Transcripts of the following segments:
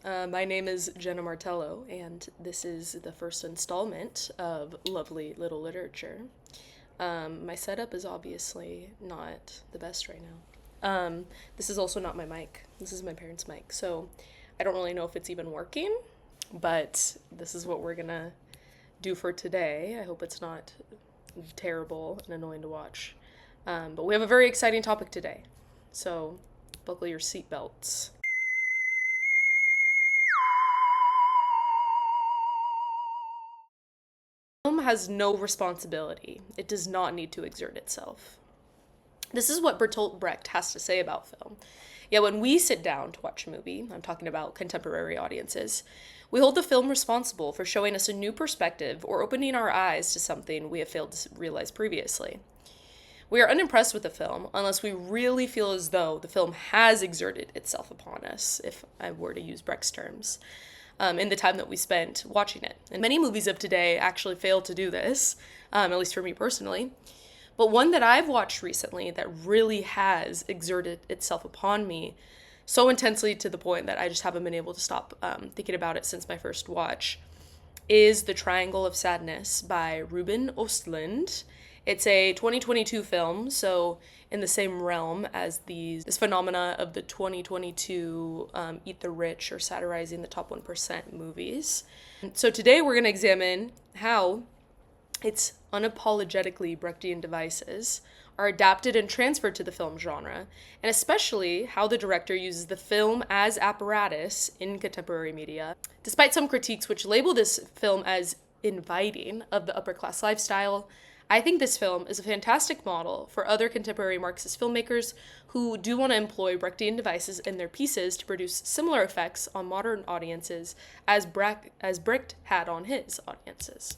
My name is Jenna Martello, and this is the first installment of Lovely Little Literature. My setup is obviously not the best right now. This is also not my mic. This is my parents' mic, so I don't really know if it's even working, but this is what we're gonna do for today. I hope it's not terrible and annoying to watch. But we have a very exciting topic today, so buckle your seatbelts. Film has no responsibility. It does not need to exert itself. This is what Bertolt Brecht has to say about film. Yet when we sit down to watch a movie, I'm talking about contemporary audiences, we hold the film responsible for showing us a new perspective or opening our eyes to something we have failed to realize previously. We are unimpressed with the film unless we really feel as though the film has exerted itself upon us, if I were to use Brecht's terms, in the time that we spent watching it. And many movies of today actually fail to do this, at least for me personally. But one that I've watched recently that really has exerted itself upon me so intensely to the point that I just haven't been able to stop thinking about it since my first watch is The Triangle of Sadness by Ruben Östlund. It's a 2022 film, so in the same realm as this phenomena of the 2022 Eat the Rich or satirizing the top 1% movies. So today we're going to examine how its unapologetically Brechtian devices are adapted and transferred to the film genre, and especially how the director uses the film as apparatus in contemporary media. Despite some critiques which label this film as inviting of the upper-class lifestyle, I think this film is a fantastic model for other contemporary Marxist filmmakers who do want to employ Brechtian devices in their pieces to produce similar effects on modern audiences as Brecht had on his audiences.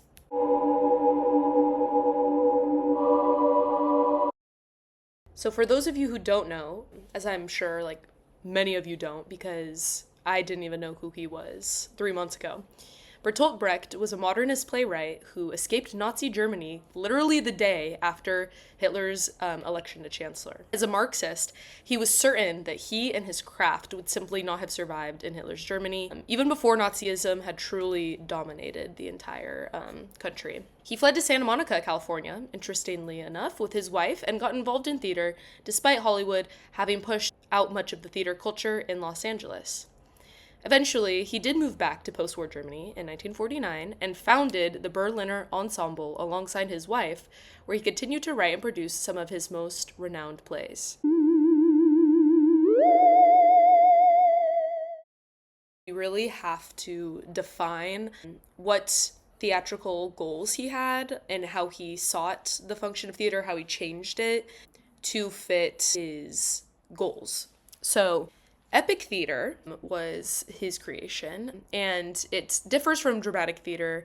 So for those of you who don't know, as I'm sure many of you don't because I didn't even know who he was 3 months ago, Bertolt Brecht was a modernist playwright who escaped Nazi Germany literally the day after Hitler's election to chancellor. As a Marxist, he was certain that he and his craft would simply not have survived in Hitler's Germany, even before Nazism had truly dominated the entire country. He fled to Santa Monica, California, interestingly enough, with his wife, and got involved in theater, despite Hollywood having pushed out much of the theater culture in Los Angeles. Eventually, he did move back to post-war Germany in 1949 and founded the Berliner Ensemble alongside his wife, where he continued to write and produce some of his most renowned plays. We really have to define what theatrical goals he had and how he sought the function of theater, how he changed it to fit his goals. So, epic theater was his creation, and it differs from dramatic theater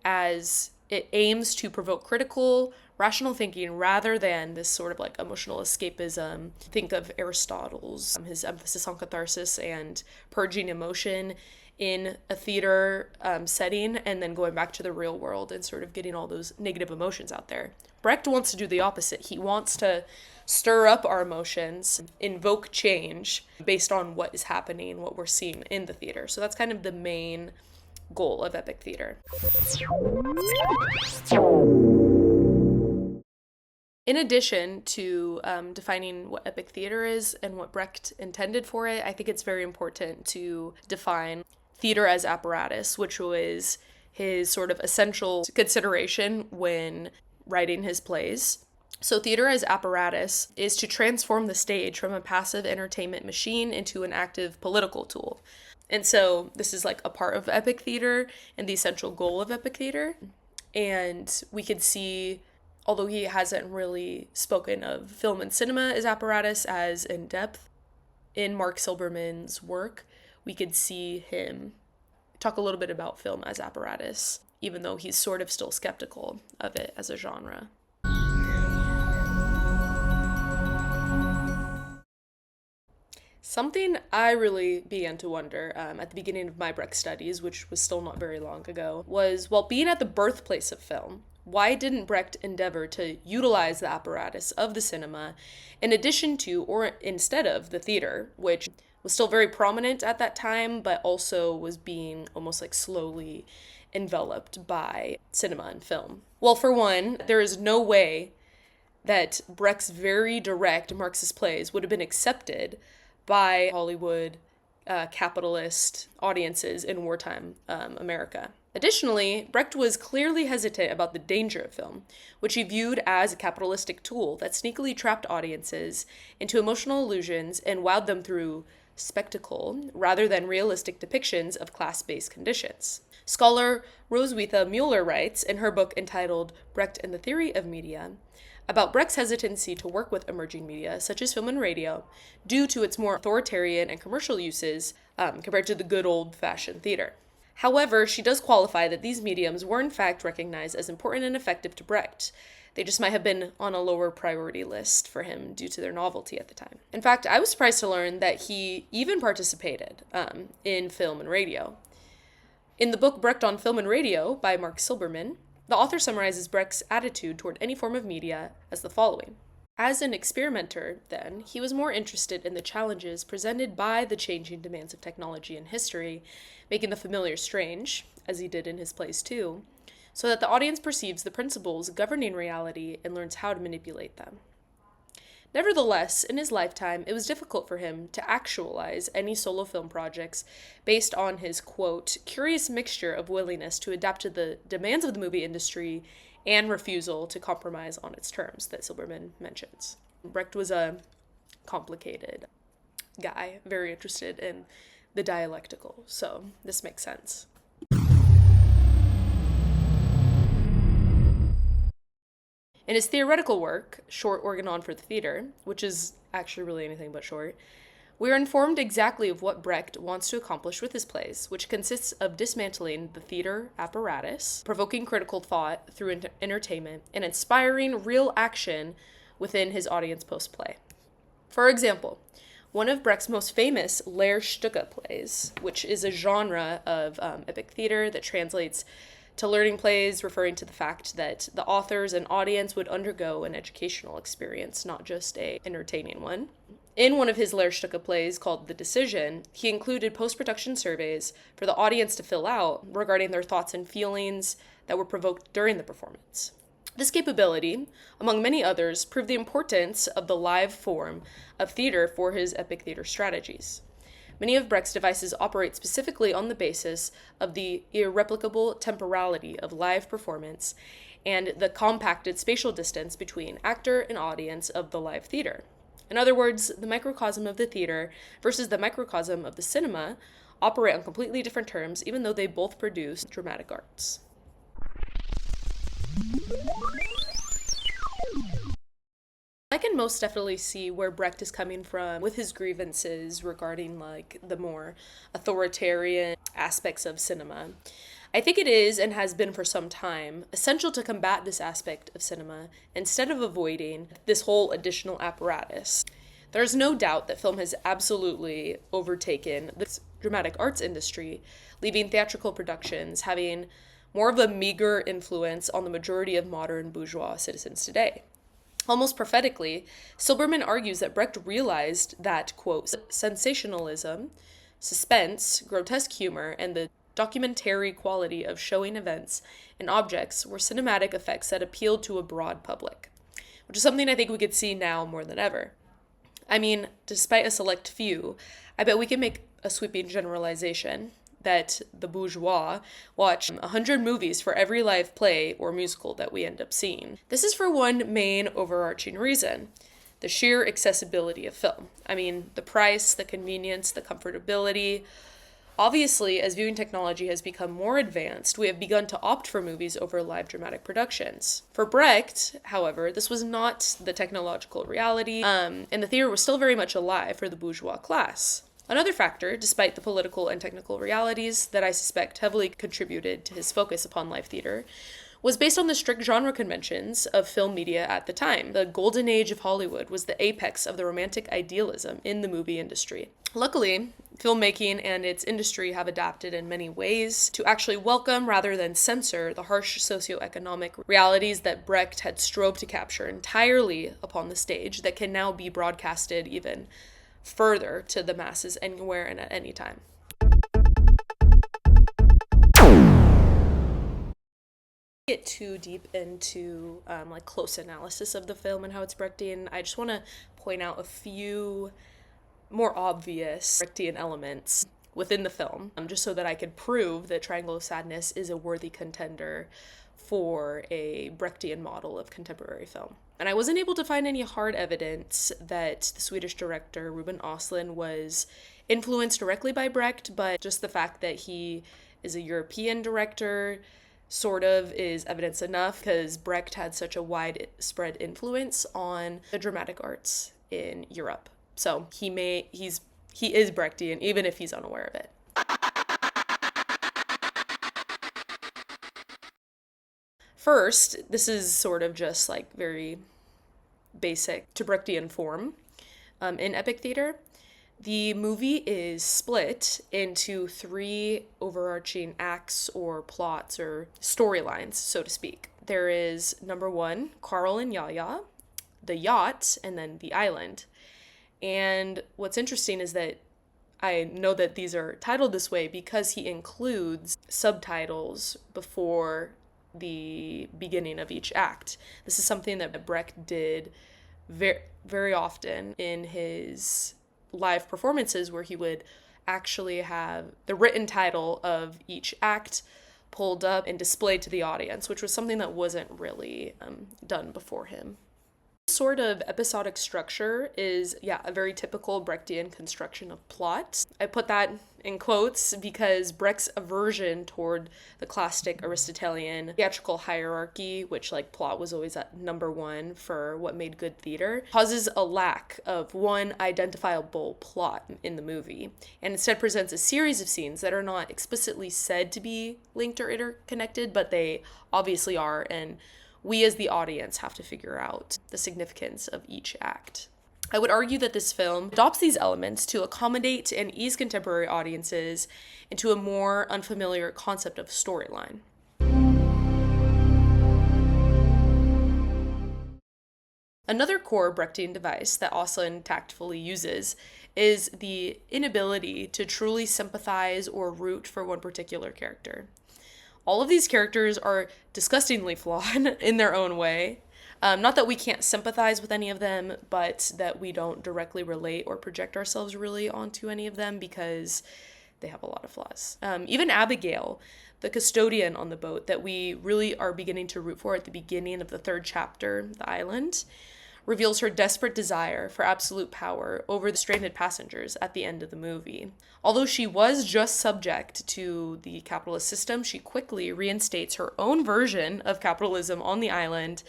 as it aims to provoke critical, rational thinking rather than this sort of emotional escapism. Think of Aristotle's, his emphasis on catharsis and purging emotion in a theater setting and then going back to the real world and sort of getting all those negative emotions out there. Brecht wants to do the opposite. He wants to stir up our emotions, invoke change based on what is happening, what we're seeing in the theater. So that's kind of the main goal of epic theater. In addition to defining what epic theater is and what Brecht intended for it, I think it's very important to define theater as apparatus, which was his sort of essential consideration when writing his plays. So theater as apparatus is to transform the stage from a passive entertainment machine into an active political tool. And so this is a part of epic theater and the essential goal of epic theater. And we could see, although he hasn't really spoken of film and cinema as apparatus as in depth, in Mark Silberman's work, we could see him talk a little bit about film as apparatus, even though he's sort of still skeptical of it as a genre. Something I really began to wonder at the beginning of my Brecht studies, which was still not very long ago, was, while being at the birthplace of film, why didn't Brecht endeavor to utilize the apparatus of the cinema in addition to or instead of the theater, which was still very prominent at that time, but also was being almost like slowly enveloped by cinema and film. Well, for one, there is no way that Brecht's very direct Marxist plays would have been accepted by Hollywood capitalist audiences in wartime America. Additionally, Brecht was clearly hesitant about the danger of film, which he viewed as a capitalistic tool that sneakily trapped audiences into emotional illusions and wowed them through spectacle rather than realistic depictions of class-based conditions. Scholar Roswitha Mueller writes in her book entitled Brecht and the Theory of Media about Brecht's hesitancy to work with emerging media, such as film and radio, due to its more authoritarian and commercial uses compared to the good old-fashioned theater. However, she does qualify that these mediums were in fact recognized as important and effective to Brecht. They just might have been on a lower priority list for him due to their novelty at the time. In fact, I was surprised to learn that he even participated in film and radio. In the book Brecht on Film and Radio by Mark Silberman, the author summarizes Brecht's attitude toward any form of media as the following. As an experimenter, then, he was more interested in the challenges presented by the changing demands of technology and history, making the familiar strange, as he did in his plays too, so that the audience perceives the principles governing reality and learns how to manipulate them. Nevertheless, in his lifetime, it was difficult for him to actualize any solo film projects based on his, quote, curious mixture of willingness to adapt to the demands of the movie industry and refusal to compromise on its terms that Silberman mentions. Brecht was a complicated guy, very interested in the dialectical, so this makes sense. In his theoretical work, Short Organon for the Theater, which is actually really anything but short, we are informed exactly of what Brecht wants to accomplish with his plays, which consists of dismantling the theater apparatus, provoking critical thought through entertainment, and inspiring real action within his audience post-play. For example, one of Brecht's most famous Lehrstücke plays, which is a genre of epic theater that translates to learning plays, referring to the fact that the authors and audience would undergo an educational experience, not just an entertaining one. In one of his Lehrstücke plays called The Decision, he included post-production surveys for the audience to fill out regarding their thoughts and feelings that were provoked during the performance. This capability, among many others, proved the importance of the live form of theater for his epic theater strategies. Many of Brecht's devices operate specifically on the basis of the irreplicable temporality of live performance and the compacted spatial distance between actor and audience of the live theater. In other words, the microcosm of the theater versus the microcosm of the cinema operate on completely different terms, even though they both produce dramatic arts. I can most definitely see where Brecht is coming from with his grievances regarding like the more authoritarian aspects of cinema. I think it is, and has been for some time, essential to combat this aspect of cinema instead of avoiding this whole additional apparatus. There's no doubt that film has absolutely overtaken the dramatic arts industry, leaving theatrical productions having more of a meager influence on the majority of modern bourgeois citizens today. Almost prophetically, Silberman argues that Brecht realized that, quote, sensationalism, suspense, grotesque humor, and the documentary quality of showing events and objects were cinematic effects that appealed to a broad public, which is something I think we could see now more than ever. I mean, despite a select few, I bet we can make a sweeping generalization that the bourgeois watch 100 movies for every live play or musical that we end up seeing. This is for one main overarching reason: the sheer accessibility of film. I mean, the price, the convenience, the comfortability. Obviously, as viewing technology has become more advanced, we have begun to opt for movies over live dramatic productions. For Brecht, however, this was not the technological reality, and the theater was still very much alive for the bourgeois class. Another factor, despite the political and technical realities that I suspect heavily contributed to his focus upon live theater, was based on the strict genre conventions of film media at the time. The golden age of Hollywood was the apex of the romantic idealism in the movie industry. Luckily, filmmaking and its industry have adapted in many ways to actually welcome rather than censor the harsh socioeconomic realities that Brecht had strove to capture entirely upon the stage that can now be broadcasted even further to the masses anywhere and at any time. Get too deep into like close analysis of the film and how it's Brechtian, I just want to point out a few more obvious Brechtian elements within the film, just so that I could prove that Triangle of Sadness is a worthy contender for a Brechtian model of contemporary film. And I wasn't able to find any hard evidence that the Swedish director Ruben Östlund was influenced directly by Brecht, but just the fact that he is a European director sort of is evidence enough, because Brecht had such a widespread influence on the dramatic arts in Europe. So he is Brechtian, even if he's unaware of it. First, this is sort of just like very basic to Brechtian form. In epic theater, the movie is split into 3 overarching acts or plots or storylines, so to speak. There is number 1, Carl and Yaya, the yacht, and then the island. And what's interesting is that I know that these are titled this way because he includes subtitles before the beginning of each act. This is something that Brecht did very, very often in his live performances, where he would actually have the written title of each act pulled up and displayed to the audience, which was something that wasn't really done before him. Sort of episodic structure is, a very typical Brechtian construction of plot. I put that in quotes because Brecht's aversion toward the classic Aristotelian theatrical hierarchy, which plot was always at number 1 for what made good theater, causes a lack of one identifiable plot in the movie, and instead presents a series of scenes that are not explicitly said to be linked or interconnected, but they obviously are, and we as the audience have to figure out the significance of each act. I would argue that this film adopts these elements to accommodate and ease contemporary audiences into a more unfamiliar concept of storyline. Another core Brechtian device that Östlund tactfully uses is the inability to truly sympathize or root for one particular character. All of these characters are disgustingly flawed in their own way. Not that we can't sympathize with any of them, but that we don't directly relate or project ourselves really onto any of them because they have a lot of flaws. Even Abigail, the custodian on the boat that we really are beginning to root for at the beginning of the 3rd chapter, The Island, reveals her desperate desire for absolute power over the stranded passengers at the end of the movie. Although she was just subject to the capitalist system, she quickly reinstates her own version of capitalism on the island,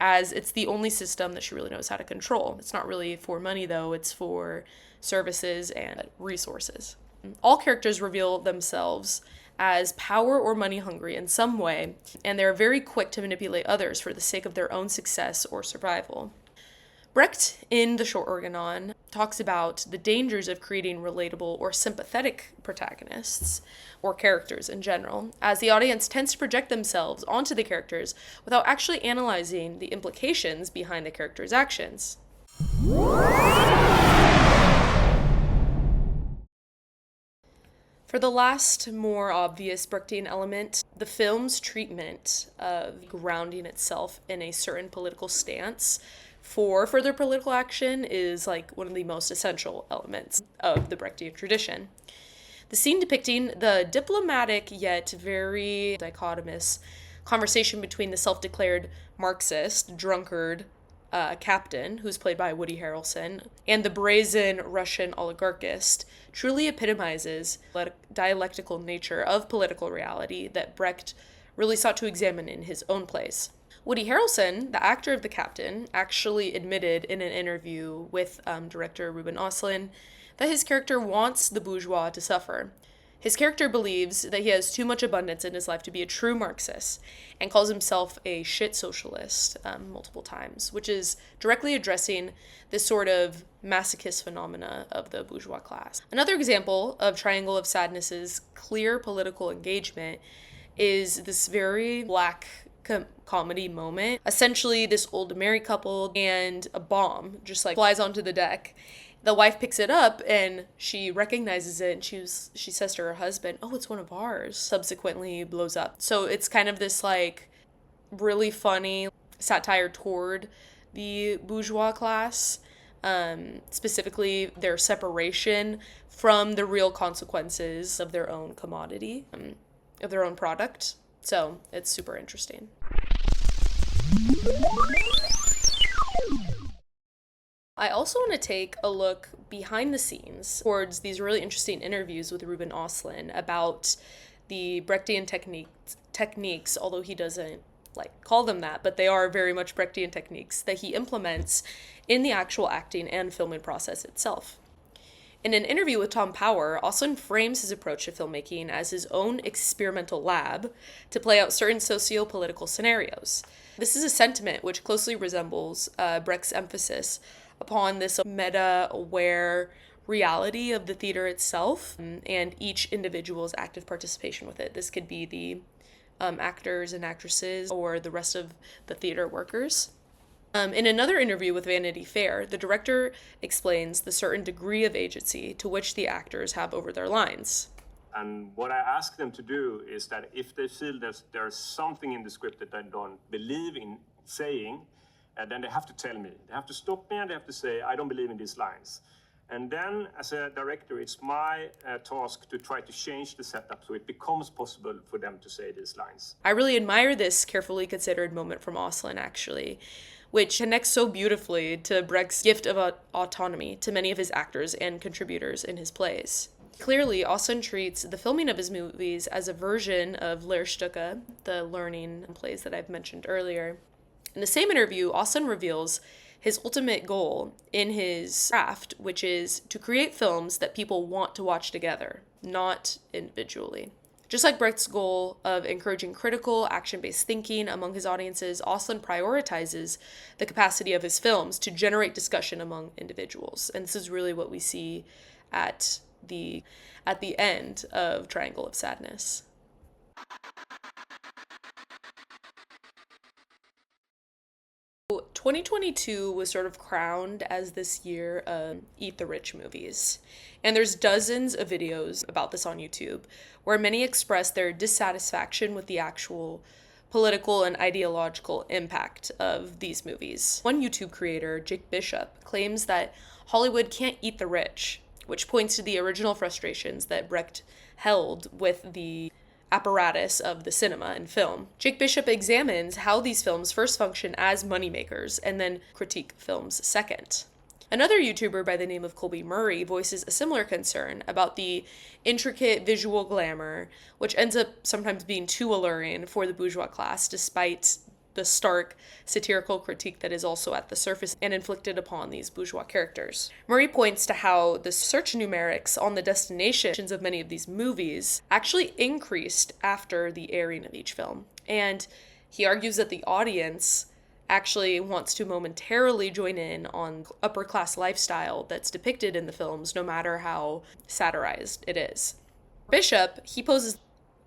as it's the only system that she really knows how to control. It's not really for money, though, it's for services and resources. All characters reveal themselves as power or money hungry in some way, and they're very quick to manipulate others for the sake of their own success or survival. Brecht, in The Short Organon, talks about the dangers of creating relatable or sympathetic protagonists, or characters in general, as the audience tends to project themselves onto the characters without actually analyzing the implications behind the characters' actions. For the last, more obvious Brechtian element, the film's treatment of grounding itself in a certain political stance for further political action is one of the most essential elements of the Brechtian tradition. The scene depicting the diplomatic yet very dichotomous conversation between the self-declared Marxist, drunkard captain, who's played by Woody Harrelson, and the brazen Russian oligarchist truly epitomizes the dialectical nature of political reality that Brecht really sought to examine in his own plays. Woody Harrelson, the actor of the captain, actually admitted in an interview with director Ruben Östlund that his character wants the bourgeois to suffer. His character believes that he has too much abundance in his life to be a true Marxist, and calls himself a shit socialist multiple times, which is directly addressing this sort of masochist phenomena of the bourgeois class. Another example of Triangle of Sadness's clear political engagement is this very black comedy moment. Essentially, this old married couple and a bomb just flies onto the deck. The wife picks it up and she recognizes it, and she says to her husband, "Oh, it's one of ours." Subsequently blows up. So it's kind of this like really funny satire toward the bourgeois class, specifically their separation from the real consequences of their own commodity, of their own product. So it's super interesting. I also want to take a look behind the scenes towards these really interesting interviews with Ruben Östlund about the Brechtian techniques, although he doesn't like call them that, but they are very much Brechtian techniques that he implements in the actual acting and filming process itself. In an interview with Tom Power, Östlund frames his approach to filmmaking as his own experimental lab to play out certain socio-political scenarios. This is a sentiment which closely resembles Brecht's emphasis upon this meta-aware reality of the theater itself and each individual's active participation with it. This could be the actors and actresses or the rest of the theater workers. In another interview with Vanity Fair, the director explains the certain degree of agency to which the actors have over their lines. And what I ask them to do is that if they feel that there's something in the script that they don't believe in saying, then they have to tell me. They have to stop me and they have to say, I don't believe in these lines. And then, as a director, it's my task to try to change the setup so it becomes possible for them to say these lines. I really admire this carefully considered moment from Östlund, actually, which connects so beautifully to Brecht's gift of autonomy to many of his actors and contributors in his plays. Clearly, Östlund treats the filming of his movies as a version of Lehrstücke, the learning plays that I've mentioned earlier. In the same interview, Östlund reveals his ultimate goal in his craft, which is to create films that people want to watch together, not individually. Just like Brecht's goal of encouraging critical, action-based thinking among his audiences, Östlund prioritizes the capacity of his films to generate discussion among individuals. And this is really what we see at the end of Triangle of Sadness. 2022 was sort of crowned as this year of Eat the Rich movies. And there's dozens of videos about this on YouTube, where many express their dissatisfaction with the actual political and ideological impact of these movies. One YouTube creator, Jake Bishop, claims that Hollywood can't eat the rich, which points to the original frustrations that Brecht held with the apparatus of the cinema and film. Jake Bishop examines how these films first function as moneymakers and then critique films second. Another YouTuber by the name of Colby Murray voices a similar concern about the intricate visual glamour, which ends up sometimes being too alluring for the bourgeois class, despite the stark satirical critique that is also at the surface and inflicted upon these bourgeois characters. Murray points to how the search numerics on the destinations of many of these movies actually increased after the airing of each film. And he argues that the audience actually wants to momentarily join in on upper class lifestyle that's depicted in the films, no matter how satirized it is. Bishop, he poses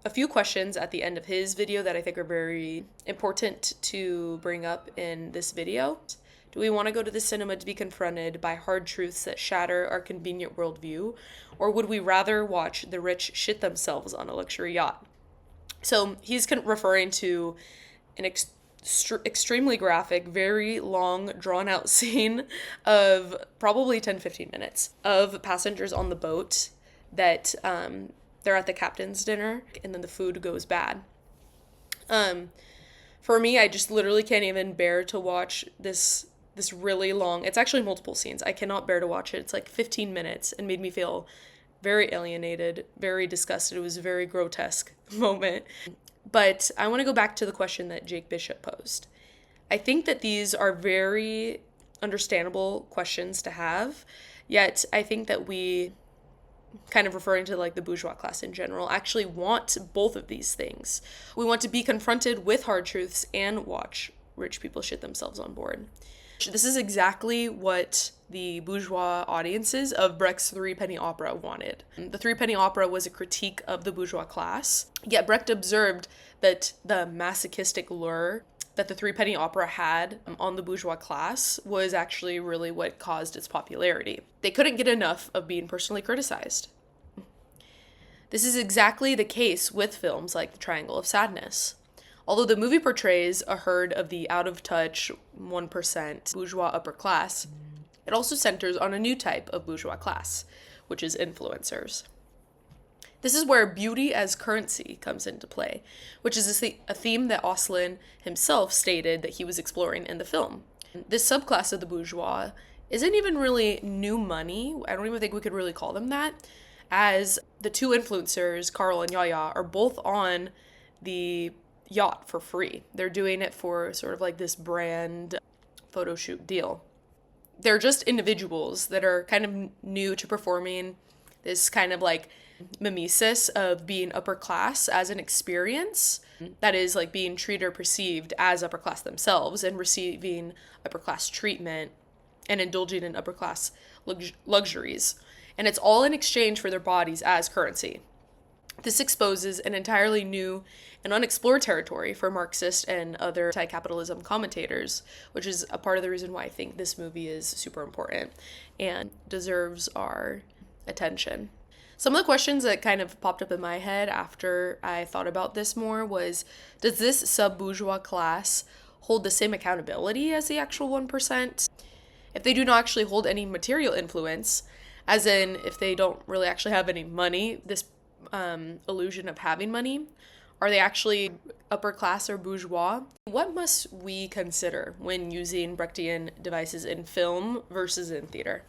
a few questions at the end of his video that I think are very important to bring up in this video. Do we want to go to the cinema to be confronted by hard truths that shatter our convenient worldview, or would we rather watch the rich shit themselves on a luxury yacht? So he's referring to an extremely graphic, very long, drawn-out scene of probably 10-15 minutes of passengers on the boat that they're at the captain's dinner, and then the food goes bad. For me, I just literally can't even bear to watch this really long, it's actually multiple scenes. I cannot bear to watch it. It's like 15 minutes and made me feel very alienated, very disgusted. It was a very grotesque moment. But I want to go back to the question that Jake Bishop posed. I think that these are very understandable questions to have, yet I think that we, kind of referring to like the bourgeois class in general, actually want both of these things. We want to be confronted with hard truths and watch rich people shit themselves on board. This is exactly what the bourgeois audiences of Brecht's Threepenny Opera wanted. The Threepenny Opera was a critique of the bourgeois class, yet Brecht observed that the masochistic lure that the Threepenny Opera had on the bourgeois class was actually really what caused its popularity. They couldn't get enough of being personally criticized. This is exactly the case with films like The Triangle of Sadness. Although the movie portrays a herd of the out-of-touch 1% bourgeois upper class, it also centers on a new type of bourgeois class, which is influencers. This is where beauty as currency comes into play, which is a theme that Oslin himself stated that he was exploring in the film. This subclass of the bourgeois isn't even really new money. I don't even think we could really call them that, as the two influencers, Carl and Yaya, are both on the yacht for free. They're doing it for sort of like this brand photo shoot deal. They're just individuals that are kind of new to performing this kind of like mimesis of being upper class as an experience, that is like being treated or perceived as upper class themselves and receiving upper class treatment and indulging in upper class luxuries. And it's all in exchange for their bodies as currency. This exposes an entirely new and unexplored territory for Marxist and other anti-capitalism commentators, which is a part of the reason why I think this movie is super important and deserves our attention. Some of the questions that kind of popped up in my head after I thought about this more was, does this sub-bourgeois class hold the same accountability as the actual 1%? If they do not actually hold any material influence, as in if they don't really actually have any money, this illusion of having money, are they actually upper class or bourgeois? What must we consider when using Brechtian devices in film versus in theater?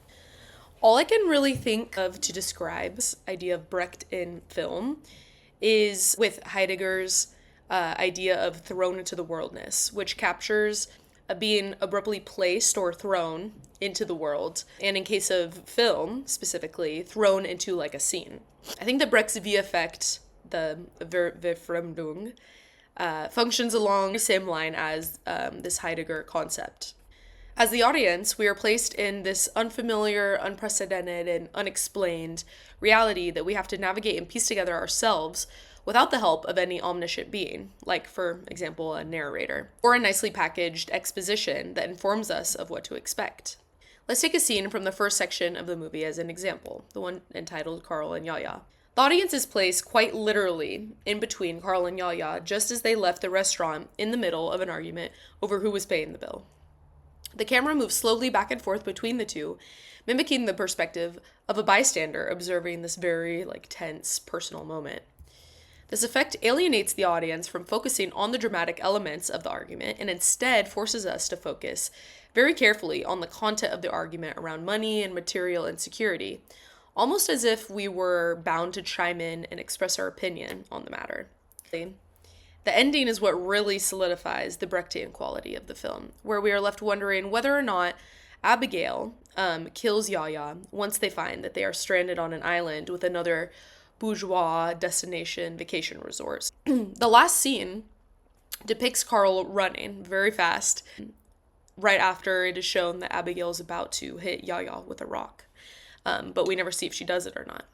All I can really think of to describe this idea of Brecht in film is with Heidegger's idea of thrown into the worldness, which captures being abruptly placed or thrown into the world, and in case of film specifically, thrown into like a scene. I think that Brecht's V-effect, the Verfremdung, functions along the same line as this Heidegger concept. As the audience, we are placed in this unfamiliar, unprecedented, and unexplained reality that we have to navigate and piece together ourselves without the help of any omniscient being, like, for example, a narrator, or a nicely packaged exposition that informs us of what to expect. Let's take a scene from the first section of the movie as an example, the one entitled Carl and Yaya. The audience is placed quite literally in between Carl and Yaya just as they left the restaurant in the middle of an argument over who was paying the bill. The camera moves slowly back and forth between the two, mimicking the perspective of a bystander observing this very, tense, personal moment. This effect alienates the audience from focusing on the dramatic elements of the argument and instead forces us to focus very carefully on the content of the argument around money and material insecurity, almost as if we were bound to chime in and express our opinion on the matter. The ending is what really solidifies the Brechtian quality of the film, where we are left wondering whether or not Abigail kills Yaya once they find that they are stranded on an island with another bourgeois destination vacation resorts. The last scene depicts Carl running very fast right after it is shown that Abigail is about to hit Yaya with a rock. But we never see if she does it or not.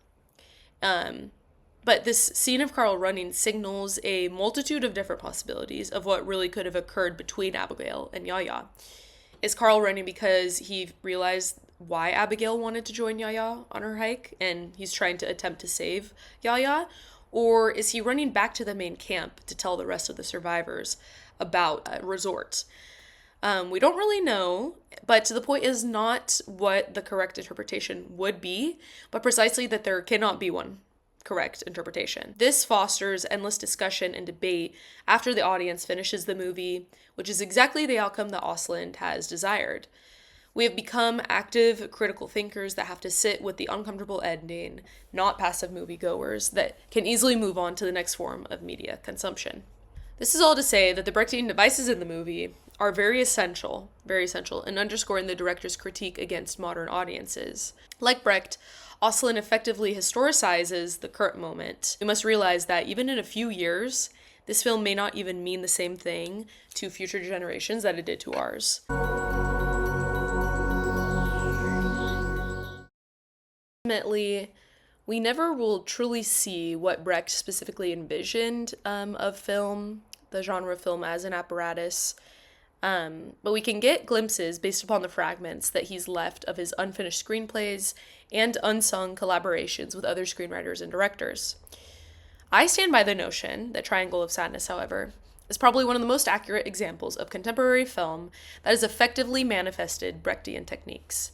But this scene of Carl running signals a multitude of different possibilities of what really could have occurred between Abigail and Yaya. Is Carl running because he realized why Abigail wanted to join Yaya on her hike and he's trying to attempt to save Yaya? Or is he running back to the main camp to tell the rest of the survivors about a resort? We don't really know, but the point is not what the correct interpretation would be, but precisely that there cannot be one correct interpretation. This fosters endless discussion and debate after the audience finishes the movie, which is exactly the outcome that Osland has desired. We have become active, critical thinkers that have to sit with the uncomfortable ending, not passive moviegoers that can easily move on to the next form of media consumption. This is all to say that the Brechtian devices in the movie are very essential in underscoring the director's critique against modern audiences. Like Brecht, Oslin effectively historicizes the current moment. We must realize that even in a few years, this film may not even mean the same thing to future generations that it did to ours. Ultimately, we never will truly see what Brecht specifically envisioned of film, the genre of film as an apparatus. But we can get glimpses based upon the fragments that he's left of his unfinished screenplays and unsung collaborations with other screenwriters and directors. I stand by the notion that Triangle of Sadness, however, is probably one of the most accurate examples of contemporary film that has effectively manifested Brechtian techniques.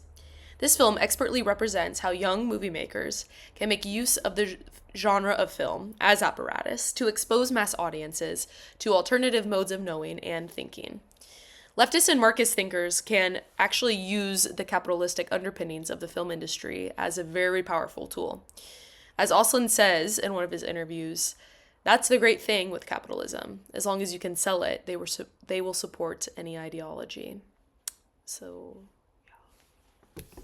This film expertly represents how young movie makers can make use of the genre of film as apparatus to expose mass audiences to alternative modes of knowing and thinking. Leftists and Marxist thinkers can actually use the capitalistic underpinnings of the film industry as a very powerful tool. As Oslin says in one of his interviews, that's the great thing with capitalism. As long as you can sell it, they will support any ideology. So, yeah.